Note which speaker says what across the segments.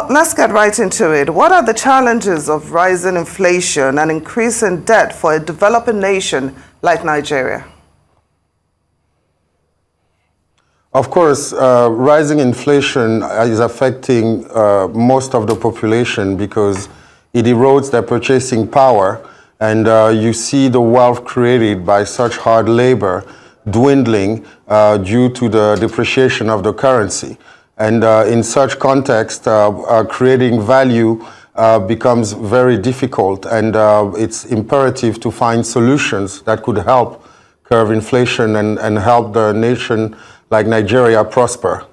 Speaker 1: Well, let's get right into it. What are the challenges of rising inflation and increasing debt for a developing nation like Nigeria?
Speaker 2: Of course, rising inflation is affecting most of the population because it erodes their purchasing power, and you see the wealth created by such hard labor dwindling due to the depreciation of the currency. And in such context, creating value becomes very difficult, and it's imperative to find solutions that could help curb inflation and help the nation like Nigeria prosper.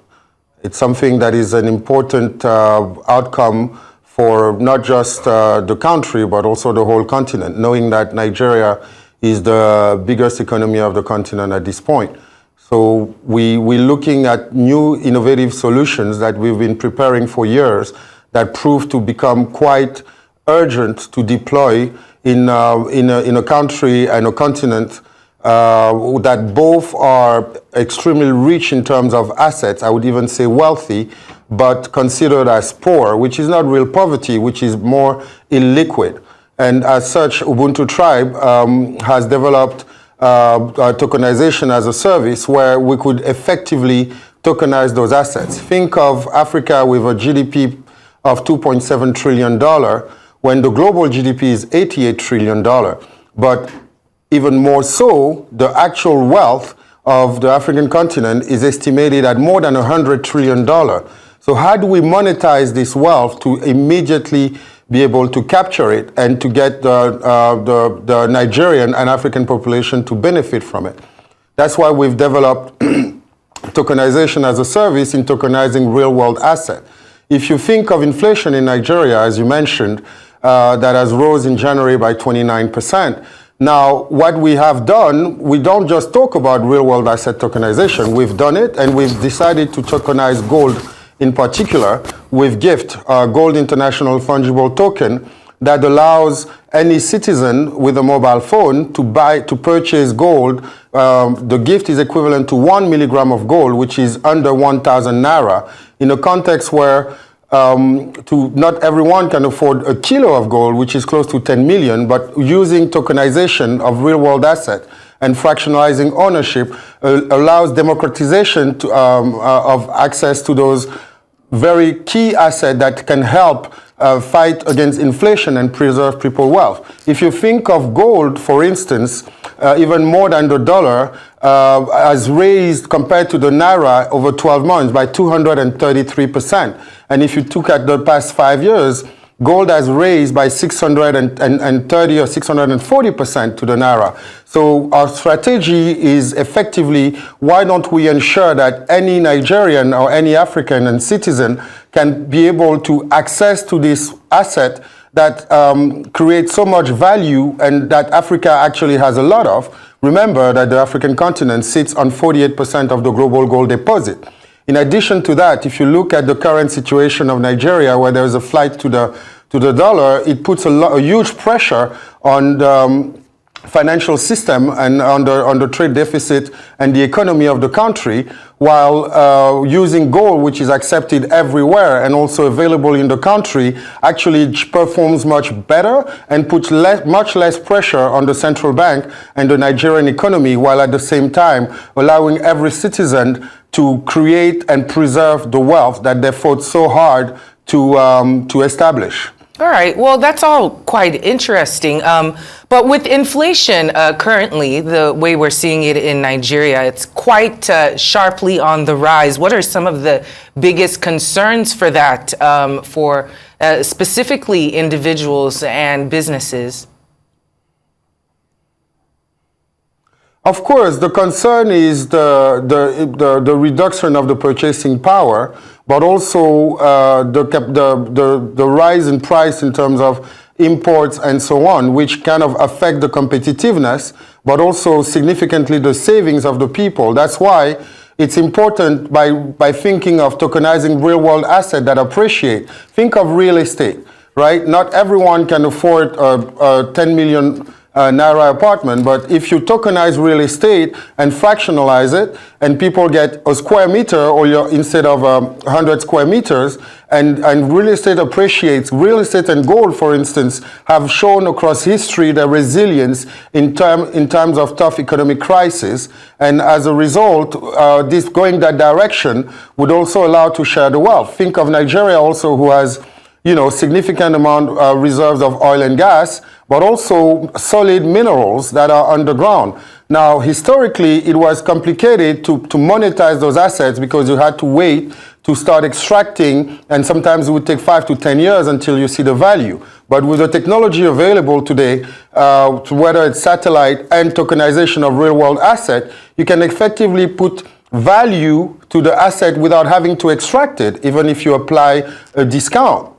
Speaker 2: It's something that is an important outcome for not just the country, but also the whole continent, knowing that Nigeria is the biggest economy of the continent at this point. So we're looking at new innovative solutions that we've been preparing for years that prove to become quite urgent to deploy in a country and a continent that both are extremely rich in terms of assets, I would even say wealthy, but considered as poor, which is not real poverty, which is more illiquid. And as such, Ubuntu Tribe has developed tokenization as a service where we could effectively tokenize those assets. Think of Africa with a GDP of $2.7 trillion when the global GDP is $88 trillion. But even more so, the actual wealth of the African continent is estimated at more than $100 trillion. So how do we monetize this wealth to immediately be able to capture it and to get the Nigerian and African population to benefit from it? That's why we've developed tokenization as a service in tokenizing real-world assets. If you think of inflation in Nigeria, as you mentioned, that has rose in January by 29%. Now, what we have done, we don't just talk about real-world asset tokenization. We've done it, and we've decided to tokenize gold in particular with GIFT, Gold International Fungible Token, that allows any citizen with a mobile phone to purchase gold. The gift is equivalent to 1 milligram of gold, which is under 1,000 naira, in a context where not everyone can afford a kilo of gold, which is close to 10 million, but using tokenization of real-world assets and fractionalizing ownership allows democratization of access to those very key assets that can help fight against inflation and preserve people's wealth. If you think of gold, for instance, even more than the dollar, has raised compared to the naira over 12 months by 233%. And if you look at the past 5 years, gold has raised by 630 or 640% to the naira. So our strategy is effectively, why don't we ensure that any Nigerian or any African and citizen can be able to access to this asset that creates so much value and that Africa actually has a lot of. Remember that the African continent sits on 48% of the global gold deposit. In addition to that, if you look at the current situation of Nigeria, where there is a flight to the dollar, it puts a huge pressure on the financial system and on the trade deficit and the economy of the country, while using gold, which is accepted everywhere and also available in the country, actually performs much better and puts much less pressure on the central bank and the Nigerian economy, while at the same time allowing every citizen to create and preserve the wealth that they fought so hard to establish.
Speaker 3: All right. Well, that's all quite interesting. But with inflation currently, the way we're seeing it in Nigeria, it's quite sharply on the rise. What are some of the biggest concerns for that, for specifically individuals and businesses?
Speaker 2: Of course, the concern is the reduction of the purchasing power, but also the rise in price in terms of imports and so on, which kind of affect the competitiveness, but also significantly the savings of the people. That's why it's important by thinking of tokenizing real-world assets that appreciate. Think of real estate, right? Not everyone can afford a 10 million Naira apartment. But if you tokenize real estate and fractionalize it, and people get a square meter or instead of 100 square meters, and real estate appreciates. Real estate and gold, for instance, have shown across history their resilience in terms of tough economic crisis. And as a result, this going that direction would also allow to share the wealth. Think of Nigeria also, who has significant amount reserves of oil and gas, but also solid minerals that are underground. Now, historically, it was complicated to monetize those assets because you had to wait to start extracting, and sometimes it would take 5 to 10 years until you see the value. But with the technology available today, whether it's satellite and tokenization of real-world asset, you can effectively put value to the asset without having to extract it, even if you apply a discount.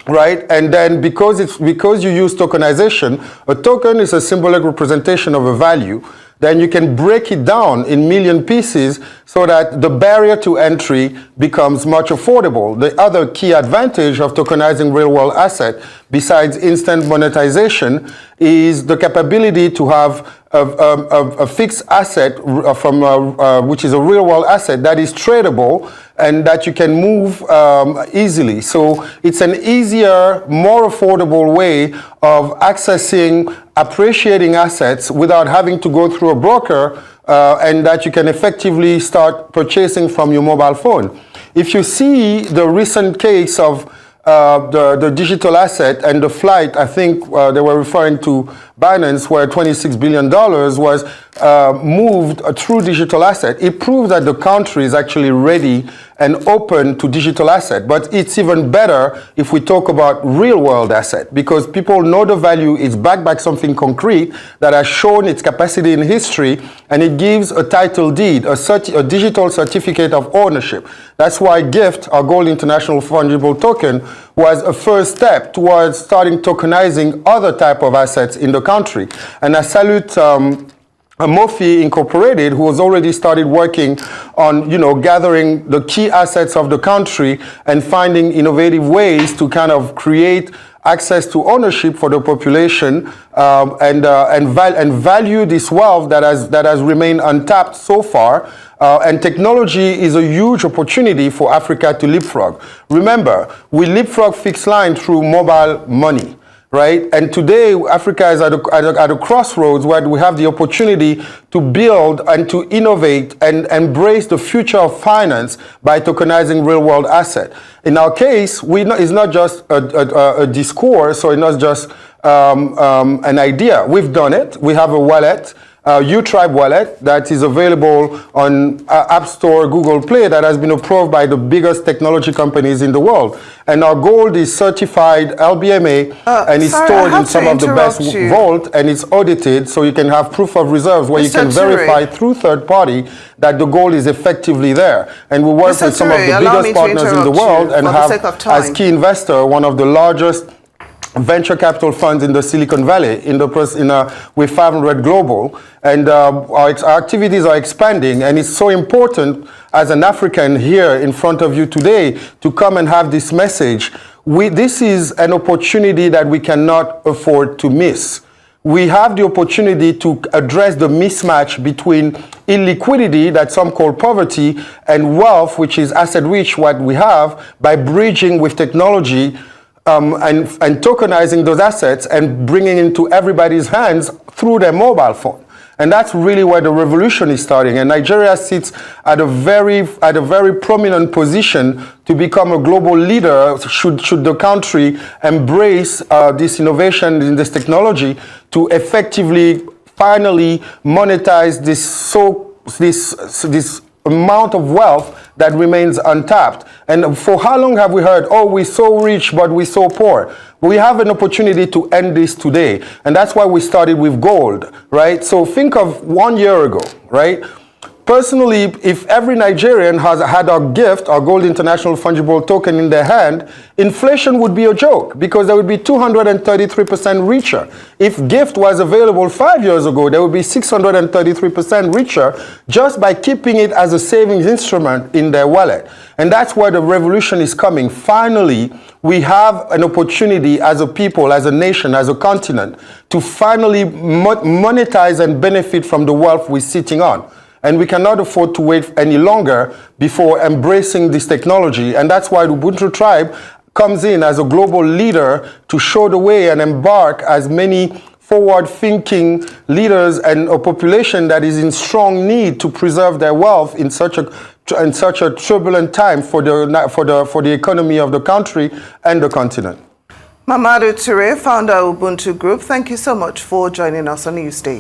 Speaker 2: Right, and then because you use tokenization, a token is a symbolic representation of a value. Then you can break it down in million pieces so that the barrier to entry becomes much affordable. The other key advantage of tokenizing real-world asset, besides instant monetization, is the capability to have a fixed asset which is a real-world asset that is tradable and that you can move easily. So it's an easier, more affordable way of accessing, appreciating assets without having to go through a broker, and that you can effectively start purchasing from your mobile phone. If you see the recent case of the digital asset and the flight, I think they were referring to Binance, where $26 billion was moved through digital asset. It proves that the country is actually ready and open to digital asset. But it's even better if we talk about real world asset, because people know the value is backed by something concrete that has shown its capacity in history, and it gives a title deed, a digital certificate of ownership. That's why GIFT, our Gold International Fungible Token, was a first step towards starting tokenizing other type of assets in the country. And I salute Mofi Incorporated, who has already started working on, gathering the key assets of the country and finding innovative ways to kind of create access to ownership for the population, and value this wealth that has remained untapped so far. And technology is a huge opportunity for Africa to leapfrog. Remember, we leapfrog fixed line through mobile money. Right? And today, Africa is at a crossroads where we have the opportunity to build and to innovate and embrace the future of finance by tokenizing real-world asset. In our case, it's not just a discourse, or it's not just an idea. We've done it. We have a wallet, UTribe wallet, that is available on App Store, Google Play, that has been approved by the biggest technology companies in the world. And our gold is certified LBMA, and it's stored in some of the best vault, and it's audited, so you can have proof of reserves where you can verify through third party that the gold is effectively there. And we work with some of the biggest partners in the world and have, as key investor, one of the largest venture capital funds in the Silicon Valley with 500 Global, and our activities are expanding, and it's so important as an African here in front of you today to come and have this message. This is an opportunity that we cannot afford to miss. We have the opportunity to address the mismatch between illiquidity, that some call poverty, and wealth, which is asset rich, what we have, by bridging with technology, and tokenizing those assets and bringing into everybody's hands through their mobile phone. And that's really where the revolution is starting. And Nigeria sits at a very prominent position to become a global leader should the country embrace this innovation in this technology to effectively, finally monetize this amount of wealth that remains untapped. And for how long have we heard, oh, we're so rich, but we're so poor? We have an opportunity to end this today. And that's why we started with gold, right? So think of 1 year ago, right? personally, if every Nigerian has had a gift, a gold international fungible token in their hand, inflation would be a joke because they would be 233% richer. If gift was available 5 years ago, they would be 633% richer just by keeping it as a savings instrument in their wallet. And that's where the revolution is coming. Finally, we have an opportunity as a people, as a nation, as a continent, to finally monetize and benefit from the wealth we're sitting on. And we cannot afford to wait any longer before embracing this technology. And that's why the Ubuntu tribe comes in as a global leader to show the way and embark as many forward-thinking leaders and a population that is in strong need to preserve their wealth in such a turbulent time for the economy of the country and the continent.
Speaker 1: Mamdou Toure, founder of Ubuntu Group, thank you so much for joining us on Newsday.